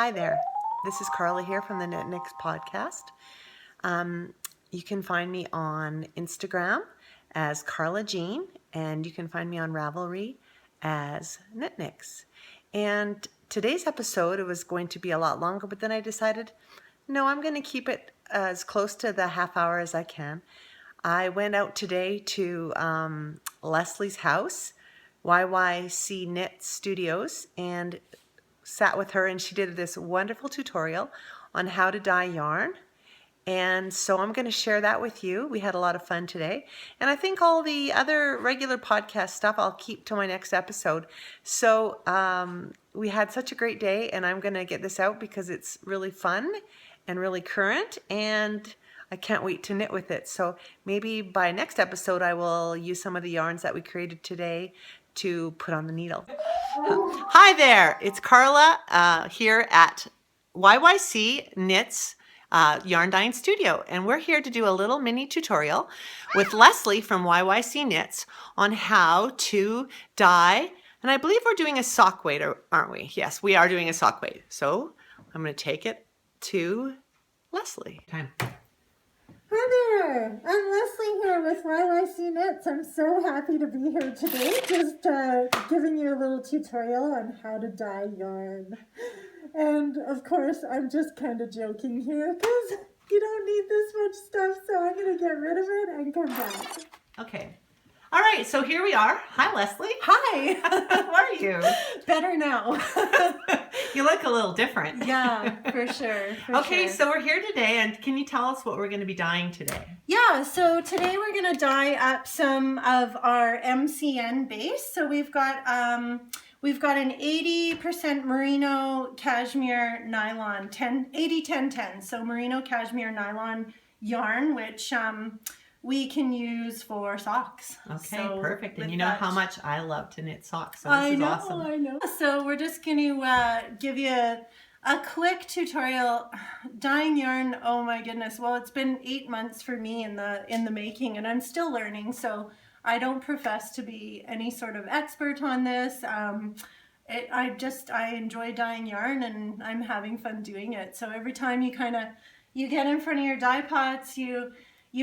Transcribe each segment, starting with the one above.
Hi there, this is Carla here from the Knit-Nix podcast. You can find me on Instagram as Carla Jean, and you can find me on Ravelry as Knit-Nix. And today's episode, it was going to be a lot longer, but then I decided, no, I'm going to keep it as close to the half hour as I can. I went out today to Lesley's house, YYCKnits Studios, and sat with her, and she did this wonderful tutorial on how to dye yarn. And so I'm going to share that with you. We had a lot of fun today. And I think all the other regular podcast stuff I'll keep till my next episode. So we had such a great day, and I'm going to get this out because it's really fun and really current, and I can't wait to knit with it. So maybe by next episode I will use some of the yarns that we created today to put on the needle. Hi there, it's Carla here at YYCKnits Yarn Dyeing Studio, and we're here to do a little mini tutorial with Lesley from YYCKnits on how to dye, and I believe we're doing a sock weight, aren't we? Yes, we are doing a sock weight. So I'm going to take it to Lesley. Time. Hi there, I'm Lesley here with YYCKnits. I'm so happy to be here today, just giving you a little tutorial on how to dye yarn. And of course, I'm just kind of joking here because you don't need this much stuff, so I'm going to get rid of it and come back. Okay. All right, so here we are. Hi, Lesley. Hi. How are you? Better now. You look a little different. Yeah, for sure. Okay, so we're here today, and can you tell us what we're going to be dyeing today? Yeah, so today we're going to dye up some of our MCN base. So we've got an 80% merino cashmere nylon, 80-10-10. So merino cashmere nylon yarn, which we can use for socks. Okay, so perfect. And you know how much I love to knit socks, so this is awesome. I know. So we're just going to give you a quick tutorial. Dyeing yarn, oh my goodness. Well, it's been 8 months for me in the making, and I'm still learning. So I don't profess to be any sort of expert on this. I enjoy dyeing yarn, and I'm having fun doing it. So every time you get in front of your dye pots, you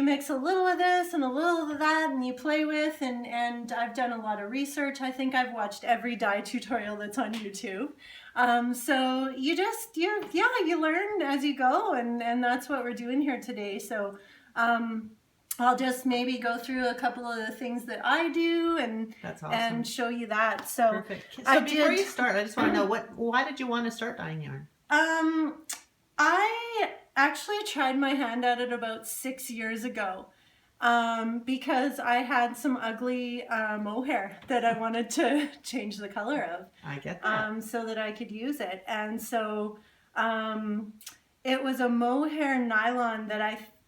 mix a little of this and a little of that, and you play with, and I've done a lot of research. I think I've watched every dye tutorial that's on YouTube. So you learn as you go, and that's what we're doing here today. So I'll just maybe go through a couple of the things that I do and That's awesome. And show you that. So perfect. So before you start, I just want to know why did you want to start dyeing yarn? I actually tried my hand at it about 6 years ago because I had some ugly mohair that I wanted to change the color of. I get that. So that I could use it. And so it was a mohair nylon that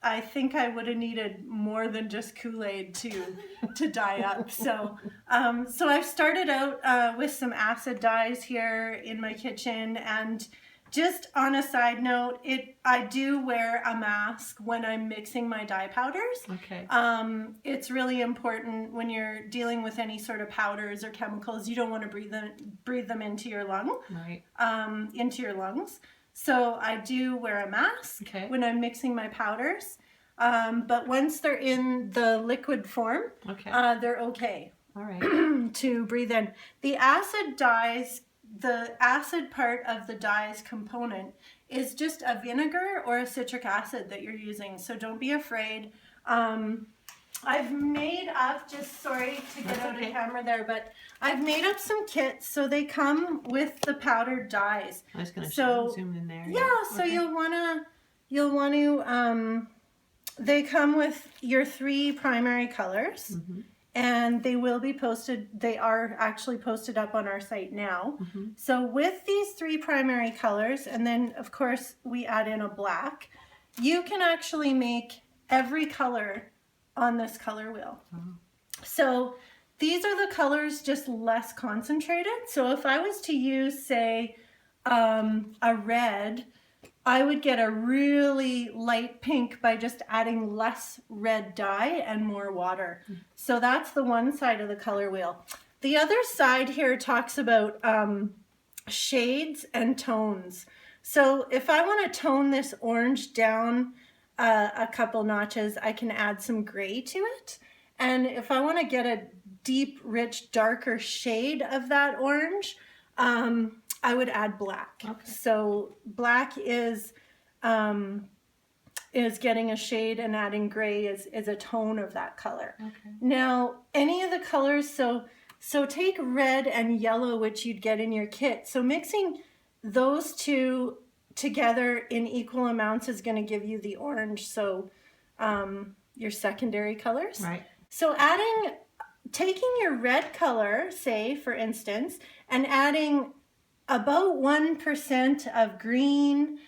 I think I would have needed more than just Kool-Aid to dye up. So I've started out with some acid dyes here in my kitchen. And just on a side note, I do wear a mask when I'm mixing my dye powders. Okay. It's really important when you're dealing with any sort of powders or chemicals. You don't want to breathe them into your lungs. Right. Into your lungs. So I do wear a mask when I'm mixing my powders. But once they're in the liquid form, they're okay. All right. To breathe in. The acid dyes. The acid part of the dyes component is just a vinegar or a citric acid that you're using, so don't be afraid. I've made up, sorry to get out of camera there, but I've made up some kits, so they come with the powdered dyes. I was going to zoom in there. Yeah, so you'll want to, they come with your 3 primary colors. Mm-hmm. And they will be posted, they are actually posted up on our site now. Mm-hmm. So with these 3 primary colors, and then of course we add in a black, you can actually make every color on this color wheel. Mm-hmm. So these are the colors, just less concentrated. So if I was to use, say, a red, I would get a really light pink by just adding less red dye and more water. So that's the one side of the color wheel. The other side here talks about shades and tones. So if I want to tone this orange down a couple notches, I can add some gray to it. And if I want to get a deep, rich, darker shade of that orange, I would add black. Okay. So black is getting a shade, and adding gray is a tone of that color. Okay. Now, any of the colors, so take red and yellow, which you'd get in your kit. So mixing those two together in equal amounts is going to give you the orange. So your secondary colors. Right. So taking your red color, say for instance, and adding about 1% of green,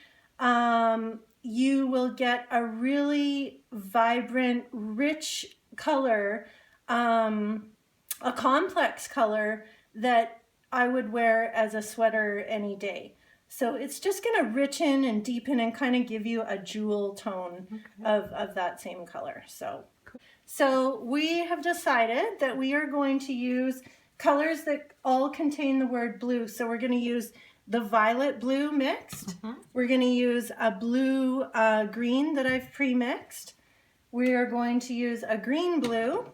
you will get a really vibrant, rich color, a complex color that I would wear as a sweater any day. So it's just going to richen and deepen and kind of give you a jewel tone of that same color. So we have decided that we are going to use colors that all contain the word blue. So we're going to use the violet blue mixed. We're going to use a blue green that I've pre-mixed. We are going to use a green blue.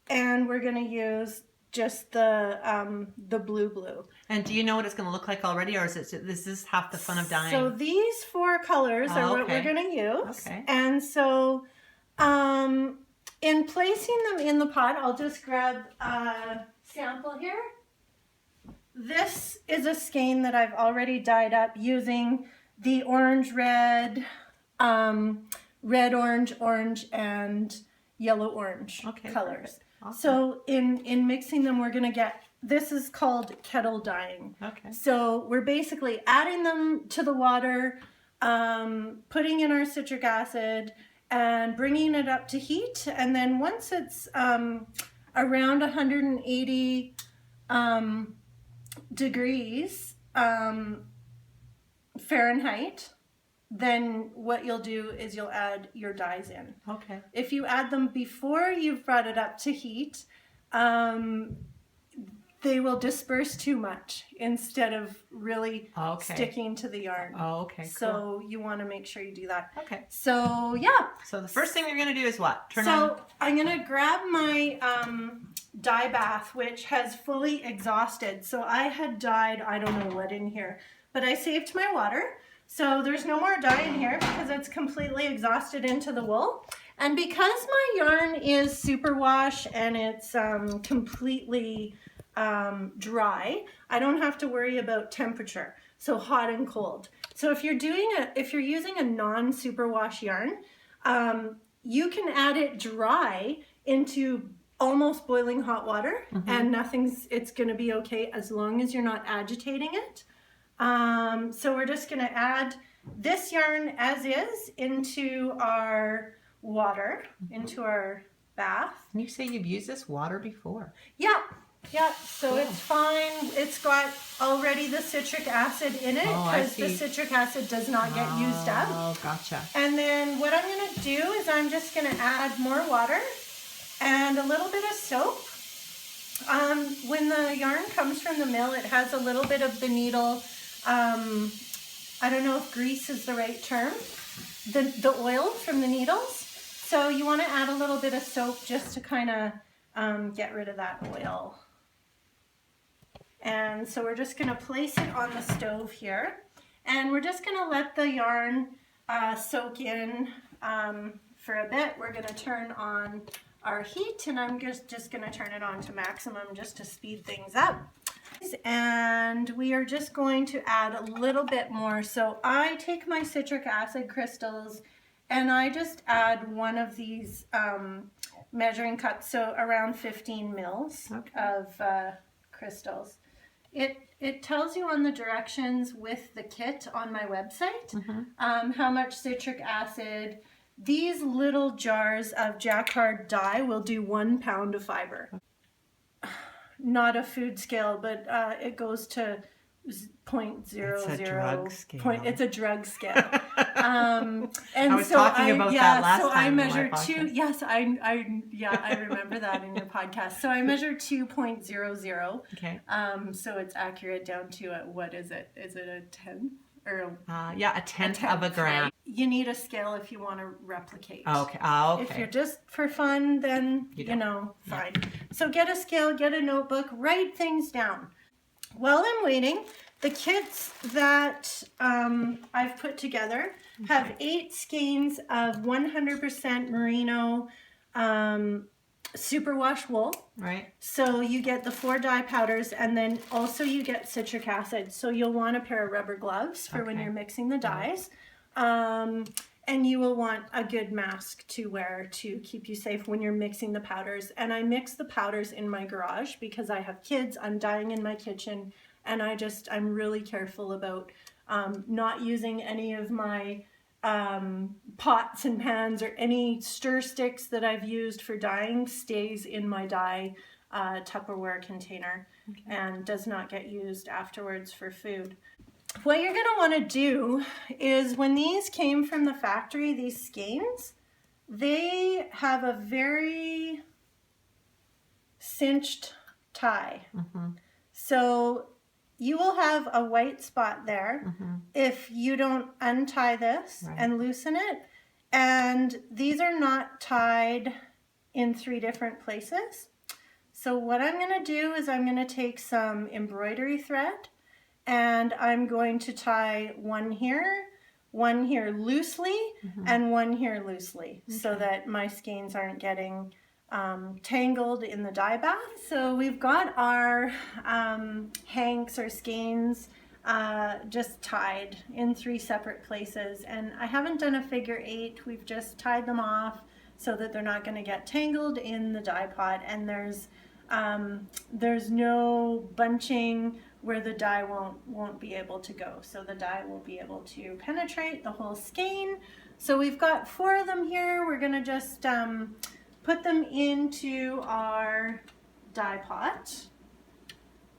And we're going to use just the blue. And do you know what it's going to look like already, or is this half the fun of dyeing? So these 4 colors are what we're going to use. Okay. And so in placing them in the pot, I'll just grab a sample here. This is a skein that I've already dyed up using the orange, red, red, orange, and yellow, orange colors. Awesome. So in mixing them, we're going to get, this is called kettle dyeing. Okay. So we're basically adding them to the water, putting in our citric acid, and bringing it up to heat. And then once it's around 180 degrees Fahrenheit, then what you'll do is you'll add your dyes in. Okay. If you add them before you've brought it up to heat, they will disperse too much instead of really sticking to the yarn. Oh, okay. Cool. So you want to make sure you do that. Okay. So yeah. So the first thing you're going to do is what? Turn on. So I'm going to grab my dye bath, which has fully exhausted. So I had dyed, I don't know what in here, but I saved my water. So there's no more dye in here because it's completely exhausted into the wool. And because my yarn is superwash and it's completely dry, I don't have to worry about temperature, so hot and cold. So if you're using a non-superwash yarn, you can add it dry into almost boiling hot water, and it's going to be okay as long as you're not agitating it. So we're just going to add this yarn as is into our water, into our bath. And you say you've used this water before? Yeah, so it's fine. It's got already the citric acid in it because the citric acid does not get used up. Oh, gotcha. And then what I'm going to do is I'm just going to add more water and a little bit of soap. When the yarn comes from the mill, it has a little bit of the needle, I don't know if grease is the right term, the oil from the needles. So you want to add a little bit of soap just to kind of get rid of that oil. And so we're just going to place it on the stove here. And we're just going to let the yarn soak in for a bit. We're going to turn on our heat, and I'm just going to turn it on to maximum just to speed things up. And we are just going to add a little bit more. So I take my citric acid crystals and I just add one of these measuring cups, so around 15 mils of crystals. It tells you on the directions with the kit on my website how much citric acid. These little jars of jacquard dye will do 1 pound of fiber. Not a food scale, but it goes to .00 It's a drug scale. It's a drug scale. And I was talking about that last time. I measured two. Yes, I remember that in your podcast. So I measured 2.00. Okay. So it's accurate down to what is it? Is it a 10 or a tenth of a gram? Right? You need a scale if you want to replicate. Okay. Okay. If you're just for fun, then fine. So get a scale, get a notebook, write things down. While I'm waiting, the kits that I've put together have 8 skeins of 100% merino superwash wool. Right. So you get the 4 dye powders, and then also you get citric acid. So you'll want a pair of rubber gloves for when you're mixing the dyes. And you will want a good mask to wear to keep you safe when you're mixing the powders. And I mix the powders in my garage because I have kids. I'm dyeing in my kitchen, and I'm really careful about not using any of my pots and pans, or any stir sticks that I've used for dyeing stays in my dye Tupperware container and does not get used afterwards for food. What you're going to want to do is, when these came from the factory, these skeins, they have a very cinched tie. So you will have a white spot there if you don't untie this and loosen it. And these are not tied in 3 different places. So what I'm going to do is I'm going to take some embroidery thread, and I'm going to tie one here loosely, and one here loosely, so that my skeins aren't getting tangled in the dye bath. So we've got our hanks or skeins just tied in 3 separate places, and I haven't done a figure 8. We've just tied them off so that they're not going to get tangled in the dye pot, and there's no bunching where the dye won't be able to go. So the dye will be able to penetrate the whole skein. So we've got 4 of them here. We're gonna just put them into our dye pot.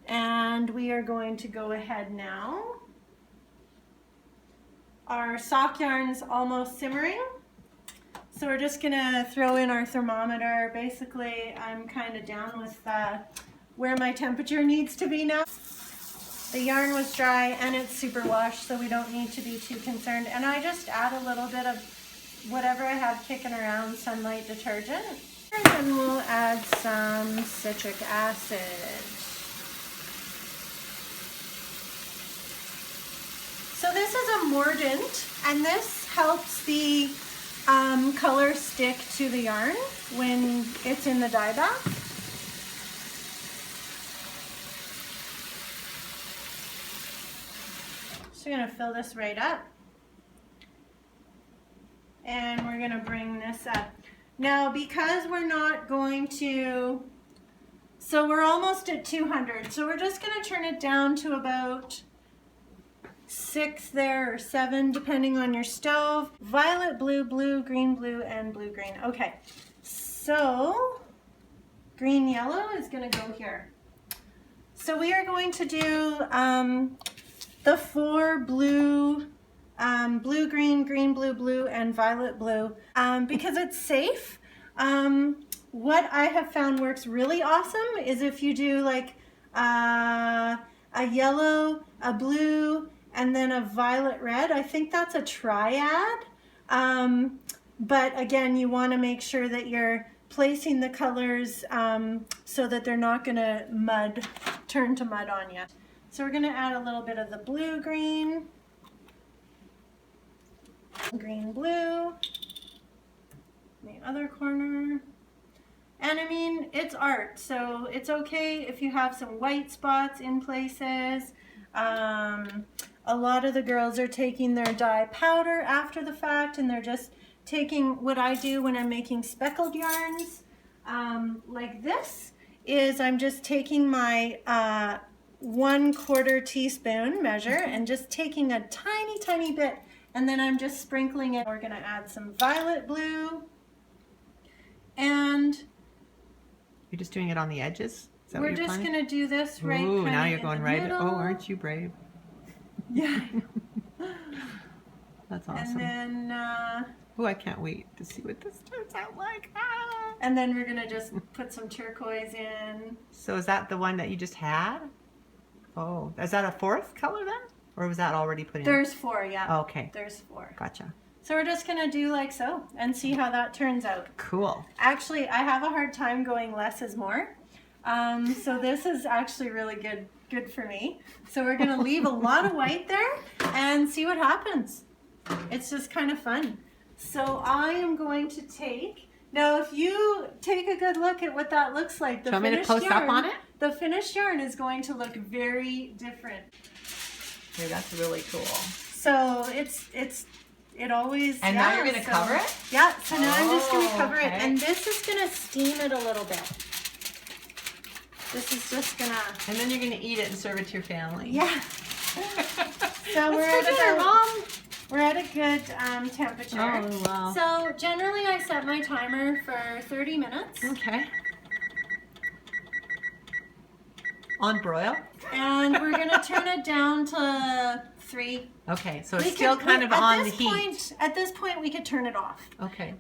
And we are going to go ahead now. Our sock yarn's almost simmering. So we're just gonna throw in our thermometer. Basically, I'm kind of down with where my temperature needs to be now. The yarn was dry and it's super washed, so we don't need to be too concerned. And I just add a little bit of whatever I have kicking around, sunlight detergent. And then we'll add some citric acid. So this is a mordant, and this helps the color stick to the yarn when it's in the dye bath. So we're going to fill this right up, and we're going to bring this up. Now, because we're not going to, so we're almost at 200, so we're just going to turn it down to about 6 there, or 7, depending on your stove. Violet, blue, blue, green, blue, and blue, green. Okay, so green, yellow is going to go here. So we are going to do the 4 blue, blue, green, green, blue, blue, and violet blue, because it's safe. What I have found works really awesome is if you do like a yellow, a blue, and then a violet red. I think that's a triad. But again, you want to make sure that you're placing the colors so that they're not going to turn to mud on you. So we're going to add a little bit of the blue green, green blue, the other corner. And I mean, it's art, so it's okay if you have some white spots in places. A lot of the girls are taking their dye powder after the fact, and they're just taking what I do when I'm making speckled yarns. Like this is, I'm just taking my 1/4 teaspoon measure and just taking a tiny, tiny bit, and then I'm just sprinkling it. We're going to add some violet blue, and you're just doing it on the edges? that we're what you're just planning? going to do this right Ooh, kinda now you're in going the right. middle. Oh, aren't you brave? Yeah. That's awesome. And then, Oh, I can't wait to see what this turns out like. Ah! and then we're going to just put some turquoise in. So is that the one that you just had? Oh, is that a fourth color then? Or was that already put in? There's 4, yeah. Oh, okay. There's 4. Gotcha. So we're just going to do like so and see how that turns out. Cool. Actually, I have a hard time going less is more. So this is actually really good for me. So we're going to leave a lot of white there and see what happens. It's just kind of fun. So I am going to take, now if you take a good look at what that looks like, the Do you want me to close up on it? The finished yarn is going to look very different. Okay, that's really cool. So it always, And now you're going to cover it? Yeah, so now I'm just going to cover it. okay. And this is going to steam it a little bit. This is just going to... And then you're going to eat it and serve it to your family. Yeah. So we're at a good temperature. Oh, wow. So generally I set my timer for 30 minutes. Okay. On broil? And we're going to turn it down to 3. Okay, so it's still kind of on the heat. At this point, we could turn it off. Okay.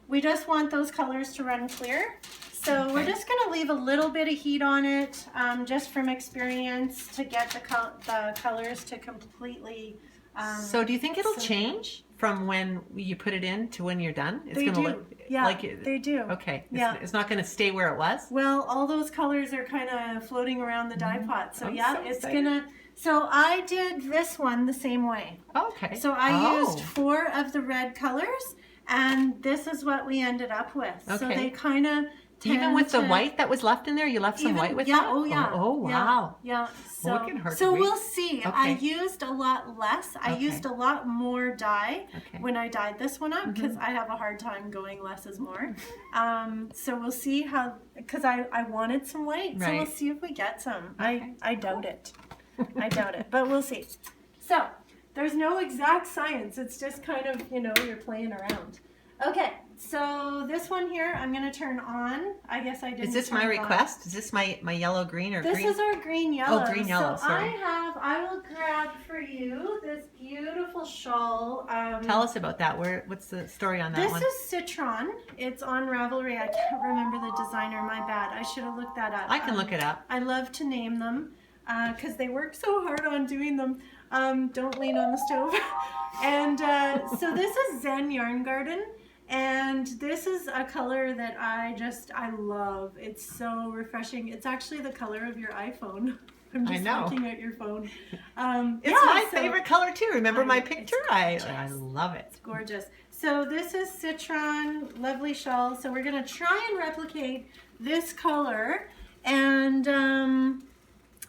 We just want those colors to run clear. So we're just going to leave a little bit of heat on it, just from experience, to get the colors to completely... so do you think it'll change from when you put it in to when you're done? It's They gonna do. look Yeah, like they do. Okay. Yeah. It's not going to stay where it was? Well, all those colors are kind of floating around the dye pot. So I'm yeah, so it's excited. gonna... So I did this one the same way. Okay. So I used 4 of the red colors, and this is what we ended up with. So Okay. they kind of Even with the white that was left in there, you left some white with that? Oh yeah. Oh, wow. Yeah. So, Well, it can hurt so to wait. we'll see. I Okay. used a lot less. I Okay. used a lot more dye Okay. when I dyed this one up, because I have a hard time going less is more. So we'll see how, because I wanted some white, so we'll Right. see if we get some. Okay. I doubt it. I doubt it, but we'll see. So there's no exact science. It's just kind of, you're playing around. Okay, so this one here, I'm going to turn on. I guess I didn't. Is this my turn it on. request? Is this my yellow green or This green? is our green yellow. Oh, green yellow, So sorry. I will grab for you this beautiful shawl. Tell us about that. What's the story on that This one? is Citron. It's on Ravelry. I can't remember the designer. My bad. I should have looked that up. I can look it up. I love to name them because they work so hard on doing them. Don't lean on the stove. And so this is Zen Yarn Garden. And this is a color that I love. It's so refreshing. It's actually the color of your iPhone. I'm just looking at your phone. It's my favorite color too. Remember my picture? I love it. It's gorgeous. So this is Citron, lovely shawl. So we're going to try and replicate this color. And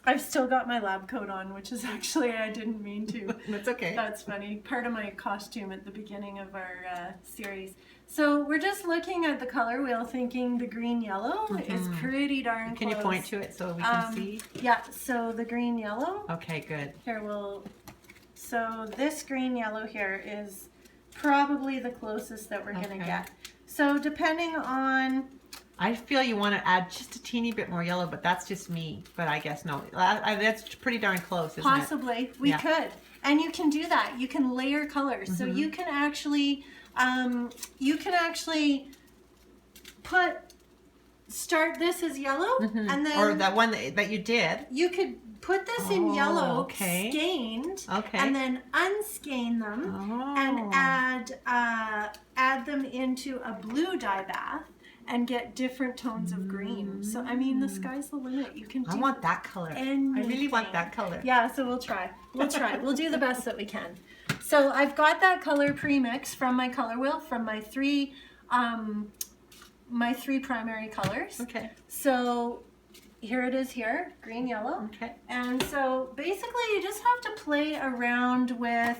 I've still got my lab coat on, which is actually, I didn't mean to. That's okay. That's funny. Part of my costume at the beginning of our series. So we're just looking at the color wheel thinking the green yellow is pretty darn close. Can you point to it so we can see? Yeah, so the green yellow. Okay, good. Here so this green yellow here is probably the closest that we're going to get. So depending on... I feel you want to add just a teeny bit more yellow, but that's just me. But I guess no. That's pretty darn close, isn't it? Possibly. We could. And you can do that. You can layer colors. So you can actually start this as yellow, and then... Or that one that you did. You could put this in yellow, okay. skeined, Okay. and then unskein them, and add them into a blue dye bath, and get different tones of green. So, I mean, the sky's the limit. You can do I want that color. anything. I really want that color. Yeah, so we'll try. We'll try. We'll do the best that we can. So I've got that color pre-mix from my color wheel, from my three primary colors. Okay. So here it is here, green, yellow. Okay. And so basically you just have to play around with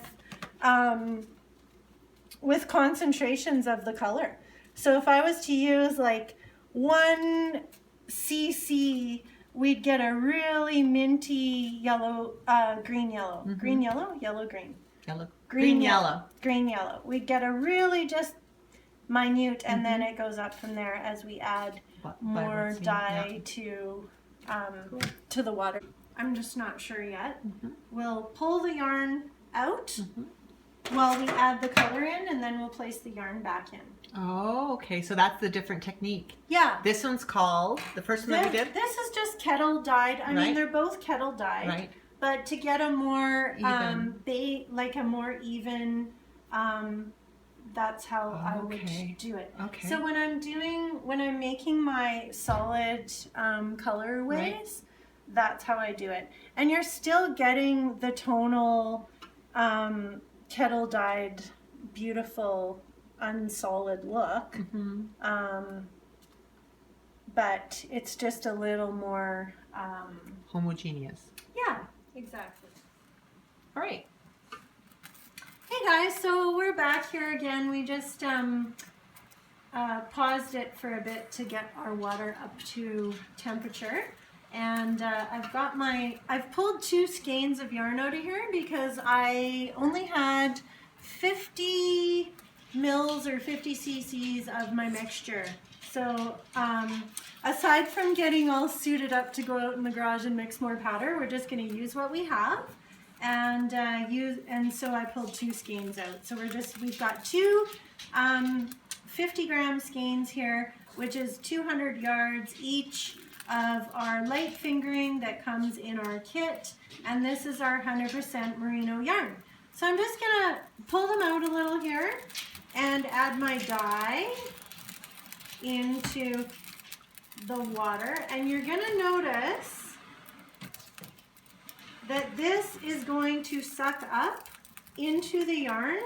concentrations of the color. So if I was to use like 1 cc, we'd get a really minty yellow, green yellow. Green yellow? Yellow green. Yellow. Green yellow. Green yellow. We'd get a really just minute, and then it goes up from there as we add more dye to the water. I'm just not sure yet. We'll pull the yarn out while we add the color in, and then we'll place the yarn back in. Oh, okay. So that's the different technique. Yeah. This one's called, the first one that we did? This is just kettle dyed. I mean, they're both kettle dyed. Right. But to get a more even. like a more even, that's how I would do it. Okay. So when I'm making my solid colorways, that's how I do it. And you're still getting the tonal kettle dyed, beautiful, unsolid look. But it's just a little more homogeneous. Yeah, exactly. All right. Hey guys, so we're back here again. We just paused it for a bit to get our water up to temperature. And I've pulled 2 skeins of yarn out of here because I only had 50 mils or 50 cc's of my mixture. So aside from getting all suited up to go out in the garage and mix more powder, we're just going to use what we have. And so I pulled 2 skeins out. So we've got 2 50-gram skeins here, which is 200 yards each of our light fingering that comes in our kit. And this is our 100% merino yarn. So I'm just going to pull them out a little here and add my dye into the water. And you're going to notice that this is going to suck up into the yarn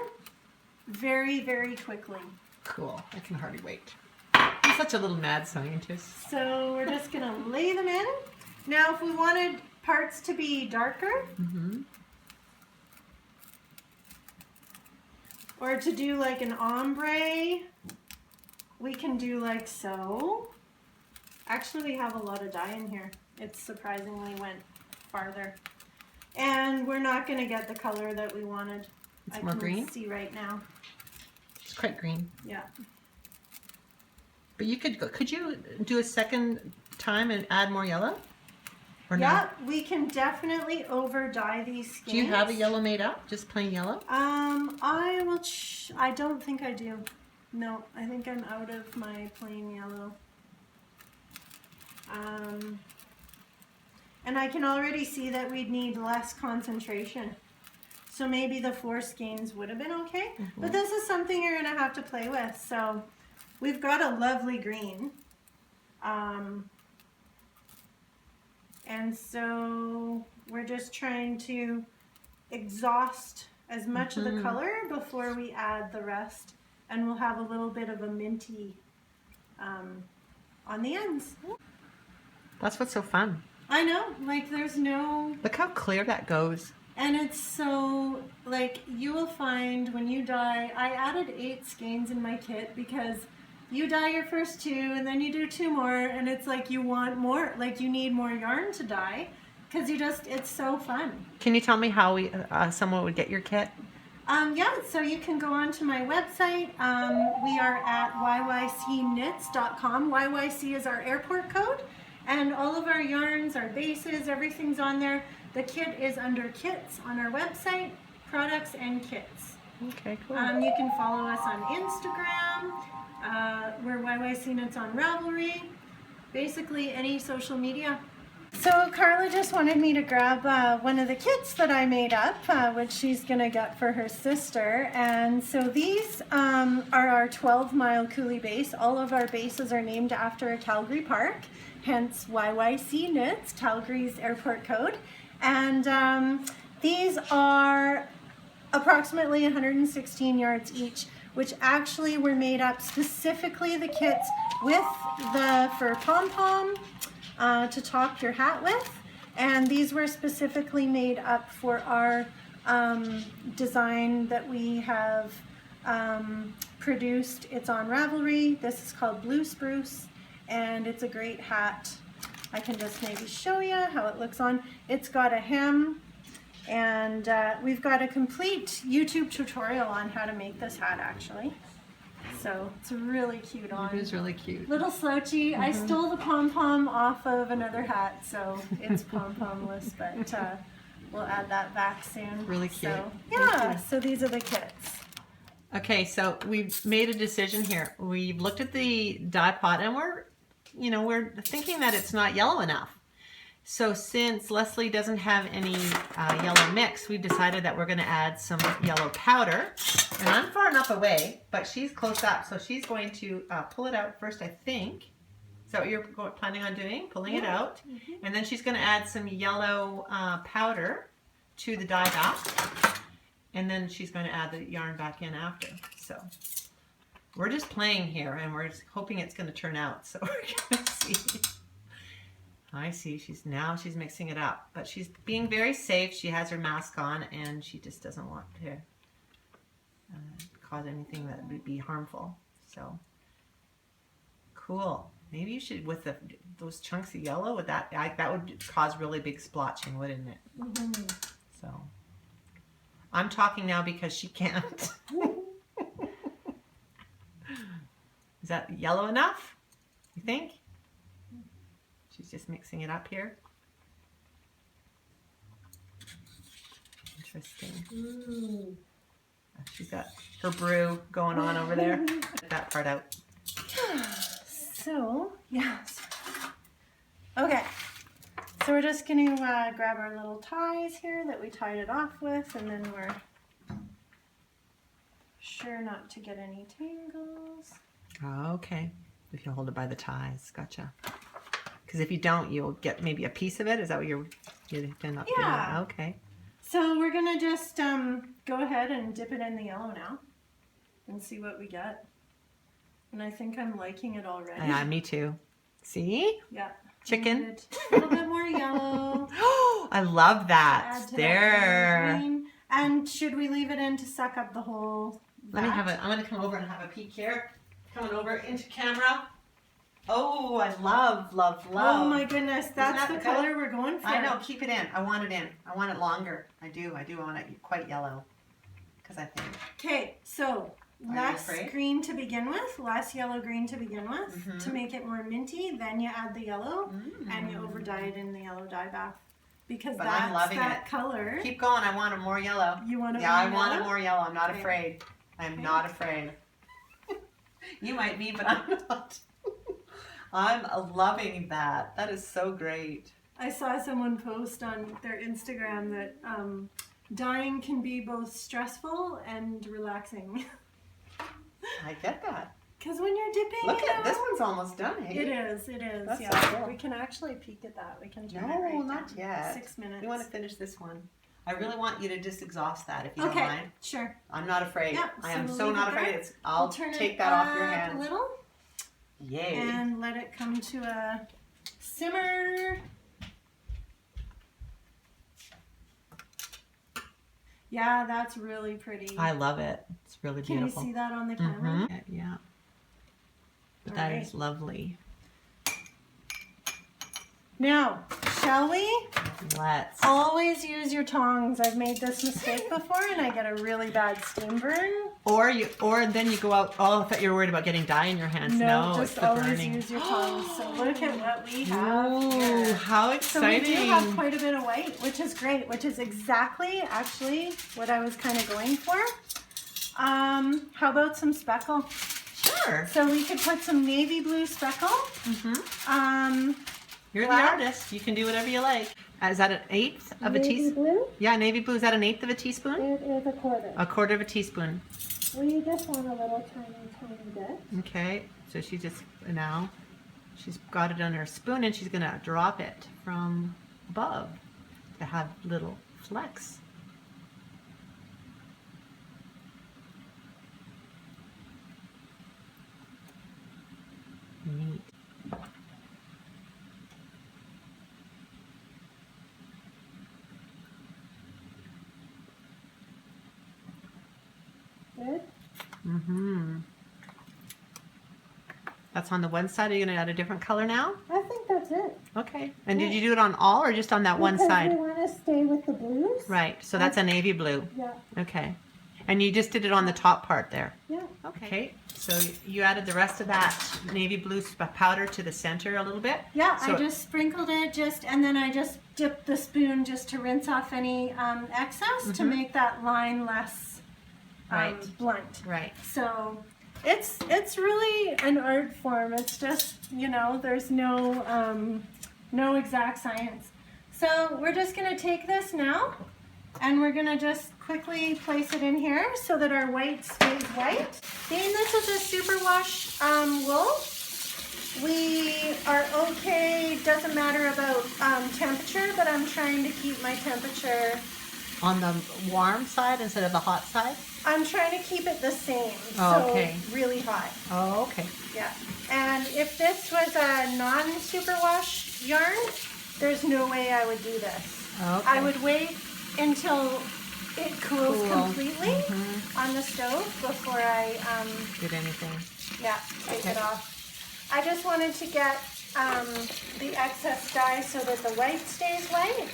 very, very quickly. Cool. I can hardly wait. I'm such a little mad scientist. So we're just going to lay them in. Now, if we wanted parts to be darker, or to do like an ombre, we can do like so. Actually, we have a lot of dye in here. It surprisingly went farther. And we're not going to get the color that we wanted. It's more green? See right now. It's quite green. Yeah. But you could you do a second time and add more yellow? Or yeah, we can definitely over dye these skeins. Do you have a yellow made up? Just plain yellow? I don't think I do. No, I think I'm out of my plain yellow. And I can already see that we'd need less concentration. So maybe the 4 skeins would have been okay. But this is something you're going to have to play with. So we've got a lovely green. And so we're just trying to exhaust as much of the color before we add the rest. And we'll have a little bit of a minty on the ends. That's what's so fun. I know, like there's no... Look how clear that goes. And it's so, like, you will find when you dye, I added 8 skeins in my kit because you dye your first 2 and then you do 2 more and it's like you want more, like you need more yarn to dye because it's so fun. Can you tell me how someone would get your kit? Yeah, so you can go onto my website. We are at YYCKnits.com. YYC is our airport code. And all of our yarns, our bases, everything's on there. The kit is under kits on our website, products and kits. Okay, cool. You can follow us on Instagram. We're YYCKnits on Ravelry. Basically any social media. So Carla just wanted me to grab one of the kits that I made up, which she's going to get for her sister. And so these are our 12-mile coulee base. All of our bases are named after a Calgary park, hence YYCKnits, Calgary's airport code. And these are approximately 116 yards each, which actually were made up specifically, the kits, with the fur pom-pom, to top your hat with, and these were specifically made up for our design that we have produced. It's on Ravelry. This is called Blue Spruce, and it's a great hat. I can just maybe show you how it looks on. It's got a hem, and we've got a complete YouTube tutorial on how to make this hat actually. So it's really cute on. It is really cute. Little slouchy. I stole the pom-pom off of another hat, so it's pom-pomless, but we'll add that back soon. Really cute. So, yeah, so these are the kits. Okay, so we've made a decision here. We've looked at the dye pot and we're thinking that it's not yellow enough. So since Lesley doesn't have any yellow mix, we've decided that we're going to add some yellow powder. And I'm far enough away, but she's close up. So she's going to pull it out first, I think. Is that what you're planning on doing? Pulling it out. And then she's going to add some yellow powder to the dye bath. And then she's going to add the yarn back in after. So we're just playing here and we're just hoping it's going to turn out. So we're going to see. I see, she's mixing it up, but she's being very safe. She has her mask on and she just doesn't want to cause anything that would be harmful. So cool. Maybe you should, with those chunks of yellow, that would cause really big splotching, wouldn't it? So I'm talking now because she can't. Is that yellow enough, you think? She's just mixing it up here. Interesting. She's got her brew going on over there. Get that part out. So, yeah. Okay. So we're just going to grab our little ties here that we tied it off with, and then we're sure not to get any tangles. Okay. If you hold it by the ties. Gotcha. Because if you don't, you'll get maybe a piece of it. Is that what you're not? Yeah. Okay. So we're going to just go ahead and dip it in the yellow now and see what we get. And I think I'm liking it already. Yeah, me too. See? Yeah. Chicken. A little bit more yellow. Oh, I love that. Add to There. that green. And should we leave it in to suck up the whole vat? I'm going to come over and have a peek here. Coming over into camera. Oh, I love. Oh my goodness, that's the good? color we're going for. I know, keep it in. I want it in. I want it longer. I do want it quite yellow. Because I think. Okay, so less green to begin with, less yellow green to begin with, to make it more minty. Then you add the yellow and you overdye it in the yellow dye bath. Because that's that color. Keep going, I want it more yellow. You want it more yellow? Yeah, I want it more yellow. I'm not afraid. I'm not afraid. You might be, but I'm not. I'm loving that. That is so great. I saw someone post on their Instagram that dyeing can be both stressful and relaxing. I get that. Because when you're dipping, look at this one's almost done. Hey? It is. That's so cool. We can actually peek at that. We can turn it right down. Not yet. 6 minutes. We want to finish this one. I really want you to just exhaust that if you don't mind. Sure. I'm not afraid. Yeah, I am so not afraid. I'll take that off your hands. A little. Yay. And let it come to a simmer. Yeah, that's really pretty. I love it. It's really beautiful. Can you see that on the camera? Yeah. That is lovely. Now, shall we? Let's. Always use your tongs. I've made this mistake before and I get a really bad steam burn. Or then you go out. Oh, I thought you were worried about getting dye in your hands. No, just it's the always burning. use your tongs. So look at what we have. Ooh, here. how exciting! So we do have quite a bit of white, which is great. Which is exactly, actually, what I was kind of going for. How about some speckle? Sure. So we could put some navy blue speckle. You're the artist. You can do whatever you like. Is that an eighth of a teaspoon? Navy blue? Yeah, navy blue. Is that an eighth of a teaspoon? It is a quarter. A quarter of a teaspoon. We just want a little tiny bit. Okay. So she just she's got it on her spoon and she's gonna drop it from above to have little flecks. Neat. Good. That's on the one side. Are you going to add a different color now? I think that's it. Okay. And did you do it on all or just on that one side? We want to stay with the blues. Right. So that's a navy blue. Yeah. Okay. And you just did it on the top part there. Yeah. Okay, so you added the rest of that navy blue powder to the center a little bit? Yeah, So I just sprinkled it and then I just dipped the spoon just to rinse off any excess to make that line less blunt. Right. So it's really an art form. It's just, you know, there's no exact science. So we're just gonna take this now and we're gonna just quickly place it in here so that our white stays white. Being this is a superwash wool, we are okay, doesn't matter about temperature, but I'm trying to keep my temperature on the warm side instead of the hot side? I'm trying to keep it the same, okay. So really hot. Oh, okay. Yeah, and if this was a non-superwash yarn, there's no way I would do this. Okay. I would wait until it cools completely on the stove before I did anything. Yeah, take it off. I just wanted to get the excess dye so that the white stays white.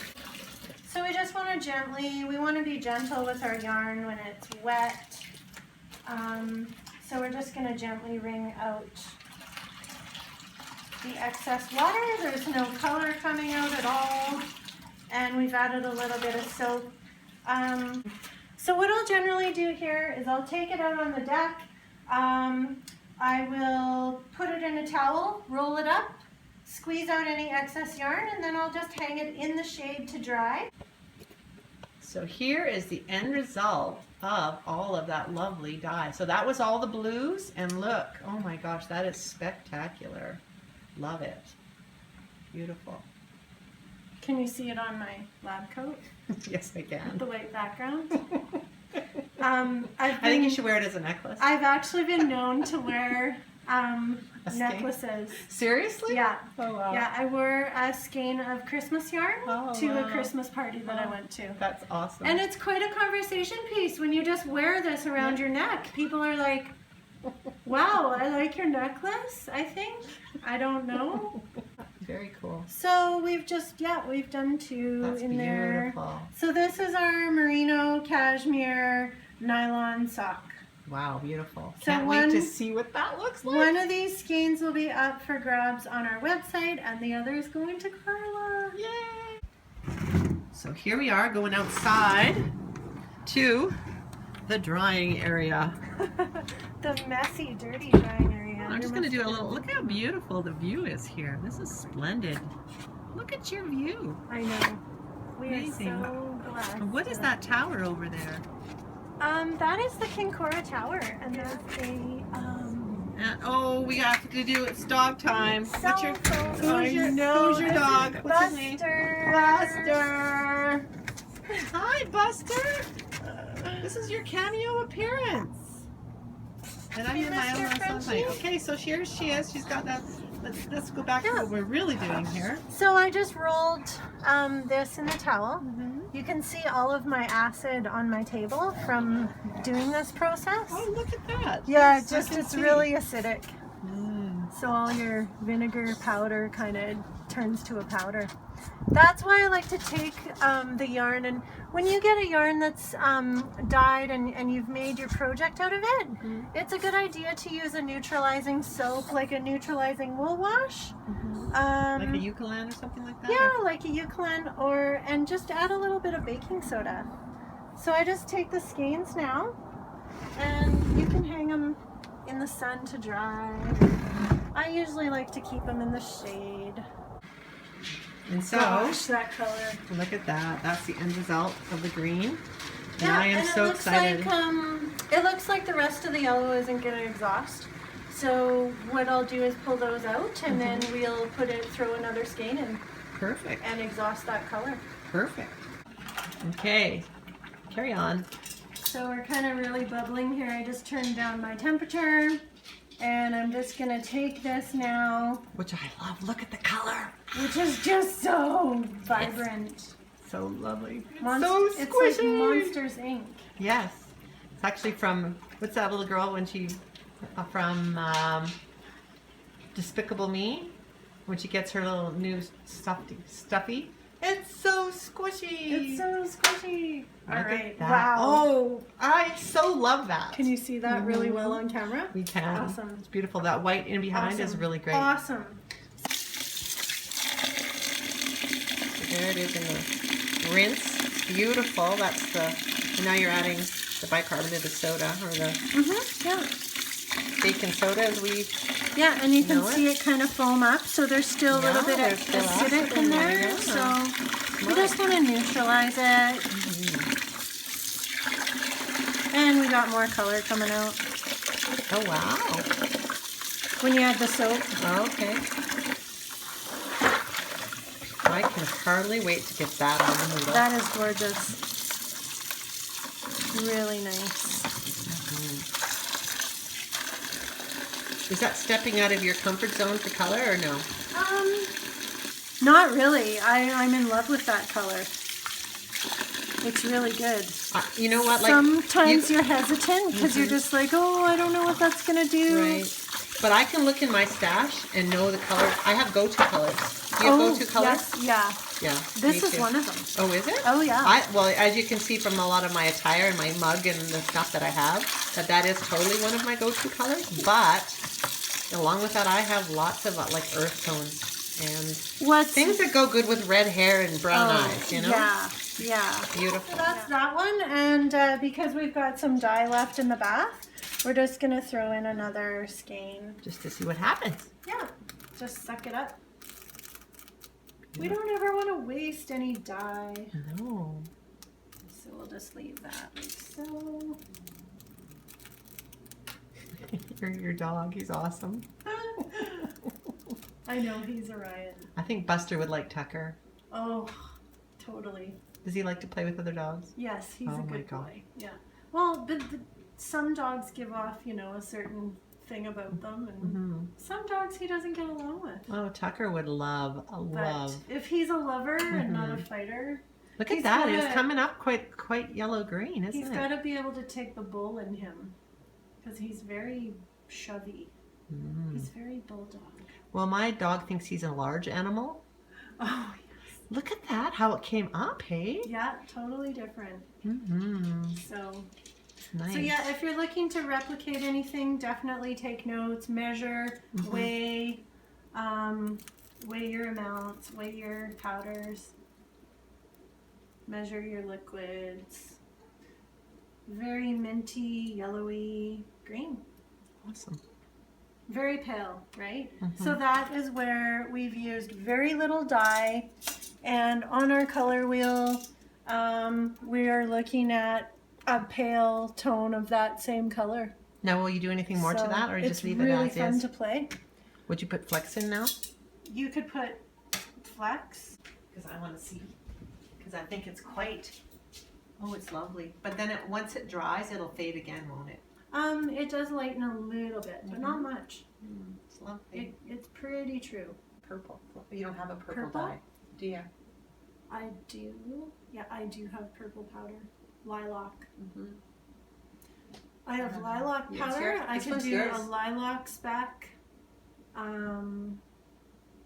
So we just want to be gentle with our yarn when it's wet. So we're just going to gently wring out the excess water. There's no color coming out at all. And we've added a little bit of soap. So what I'll generally do here is I'll take it out on the deck. I will put it in a towel, roll it up, squeeze out any excess yarn, and then I'll just hang it in the shade to dry. So here is the end result of all of that lovely dye. So that was all the blues, and look, oh my gosh, that is spectacular. Love it. Beautiful. Can you see it on my lab coat? Yes, I can. The white background. I think you should wear it as a necklace. I've actually been known to wear necklaces. Seriously? Yeah. Oh, wow. Yeah, I wore a skein of Christmas yarn to wow. a Christmas party that I went to. That's awesome. And it's quite a conversation piece when you just wear this around your neck. People are like, wow, I like your necklace, I think. I don't know. Very cool. So we've done two. That's in beautiful. there. So this is our merino cashmere nylon sock. Wow, beautiful. So Can't wait to see what that looks like. One of these skeins will be up for grabs on our website and the other is going to Carla. Yay! So here we are going outside to the drying area. The messy, dirty drying area. I'm just going to do a little, look how beautiful the view is here. This is splendid. Look at your view. I know. We Amazing. are so blessed. What is that tower over there? That is the Kinkora Tower, and there's Oh, we have to do it's dog time. Who's your dog? What's his name? Buster. Hi, Buster. This is your cameo appearance. And I'm in my own sunlight. Okay, so here she is. She's got that. Let's go back to what we're really doing here. So I just rolled this in the towel. You can see all of my acid on my table from doing this process. Oh, look at that. Yeah, it's really acidic. So all your vinegar powder kind of turns to a powder. That's why I like to take the yarn, and when you get a yarn that's dyed and you've made your project out of it, it's a good idea to use a neutralizing soap, like a neutralizing wool wash. Like a Eucalan or something like that? Yeah, like a Eucalan, and just add a little bit of baking soda. So I just take the skeins now, and you can hang them in the sun to dry. I usually like to keep them in the shade. And so, gosh, that color. Look at that. That's the end result of the green. And Yeah, I am so excited. It looks like the rest of the yellow isn't going to exhaust. So what I'll do is pull those out, and then we'll throw another skein in. Perfect. And exhaust that color. Perfect. Okay, carry on. So we're kind of really bubbling here. I just turned down my temperature, and I'm just going to take this now. Which I love. Look at the color. Which is just so vibrant. So lovely. So squishy. It's like Monsters Inc. Yes. It's actually from, what's that little girl when she, from Despicable Me? When she gets her little new stuffy. It's so squishy. It's so squishy. All Look right. at that. Wow. Oh, I so love that. Can you see that really well on camera? We can. Awesome. It's beautiful. That white in behind is really great. Awesome. There it is in the rinse. It's beautiful. That's the, and now you're adding the bicarbonate of soda or the Yeah. baking soda as we, Yeah, and you can know it. see it kind of foam up, so there's still a little bit of there's still acidic acid in in there, there, yeah. so you just want to neutralize it. And we got more color coming out oh wow. when you add the soap. Oh, okay. I can hardly wait to get that on the noodle. That is gorgeous. Really nice. Is that stepping out of your comfort zone for color or no? Not really. I'm in love with that color. It's really good. You know what? Like Sometimes you're hesitant because you're just like, oh, I don't know what that's gonna do. Right. But I can look in my stash and know the color. I have go-to colors. Do you have go-to colors? Yes, yeah. Yeah. This me is too. one of them. Oh, is it? Oh, yeah. Well, as you can see from a lot of my attire and my mug and the stuff that I have, that is totally one of my go-to colors. But along with that, I have lots of like earth tones and things that go good with red hair and brown eyes. You know? Yeah, yeah. Beautiful. So that's that one, and because we've got some dye left in the bath, we're just gonna throw in another skein. Just to see what happens. Yeah, just suck it up. We don't ever want to waste any dye, No. so we'll just leave that like so. Your dog, he's awesome. I know, he's a riot. I think Buster would like Tucker. Oh, totally. Does he like to play with other dogs? Yes, he's Oh a my good God. boy. Yeah. Well, but some dogs give off, a certain thing about them, and some dogs he doesn't get along with. Oh, Tucker would love. But if he's a lover and not a fighter, Look at he's that. gotta- It's coming up quite yellow green, isn't he's it? got to be able to take the bull in him because he's very shovey. He's very bulldog. Well, my dog thinks he's a large animal. Oh, Look at that, how it came up, hey? yeah, totally different. So, Nice. so yeah, if you're looking to replicate anything, definitely take notes, measure, weigh your amounts, weigh your powders, measure your liquids. Very minty, yellowy green. Awesome. Very pale, right? So that is where we've used very little dye, and on our color wheel we are looking at a pale tone of that same color. Now, will you do anything more to that, or you just leave it really as fun is? to play. Would you put flecks in now? You could put flecks. Because I want to see. Because I think it's quite. Oh, it's lovely. But then once it dries, it'll fade again, won't it? It does lighten a little bit, but not much. It's lovely. It's pretty true. Purple. You don't have a purple, Purple? dye, do you? I do. Yeah, I do have purple powder. Lilac. I have lilac Yeah, it's powder. yours. I This could one's do yours. a lilac speck.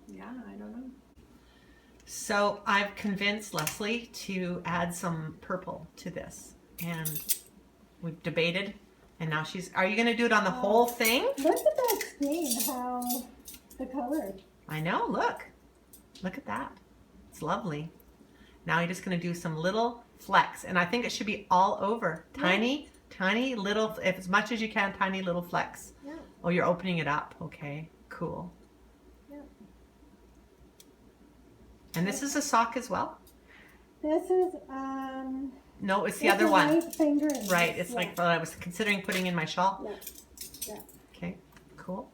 Yeah, I don't know. So I've convinced Lesley to add some purple to this, and we've debated, and now are you going to do it on the whole thing? Look at that stain, how the color. I know, look at that. It's lovely. Now you're just going to do some little flecks, and I think it should be all over. Tiny little, if as much as you can, tiny little flecks. Yeah. Oh, you're opening it up. Okay, cool. Yeah. And this is a sock as well? This is No, it's the other one. Fingering. Right, it's like what I was considering putting in my shawl. Yeah. Okay, cool.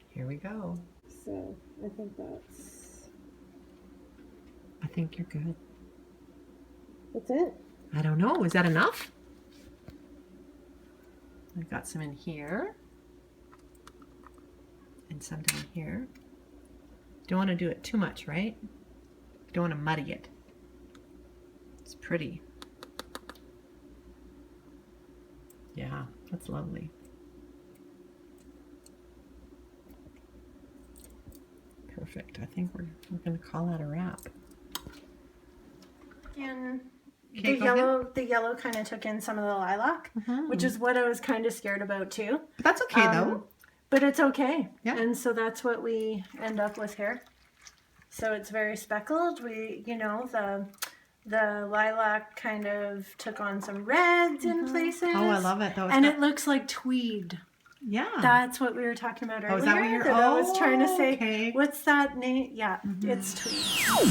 Here we go. So I think I think you're good. that's it. I don't know, is that enough? I've got some in here. And some down here. Don't want to do it too much, right? Don't want to muddy it. It's pretty. Yeah, that's lovely. perfect. I think we're going to call that a wrap. And Okay, go the yellow kind of took in some of the lilac, which is what I was kind of scared about too. But that's okay though. But it's okay. Yeah. And so that's what we end up with here. So it's very speckled. We, you know, the lilac kind of took on some reds in places. Oh, I love it though. And it looks like tweed. Yeah. That's what we were talking about earlier. Oh, is that what you're... that I was trying to say. Okay. What's that name? Yeah, it's tweed.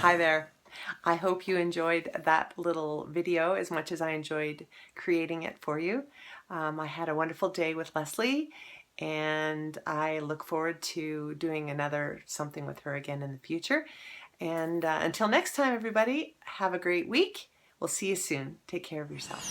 Hi there. I hope you enjoyed that little video as much as I enjoyed creating it for you. I had a wonderful day with Lesley, and I look forward to doing another something with her again in the future. And until next time, everybody, have a great week. We'll see you soon. Take care of yourself.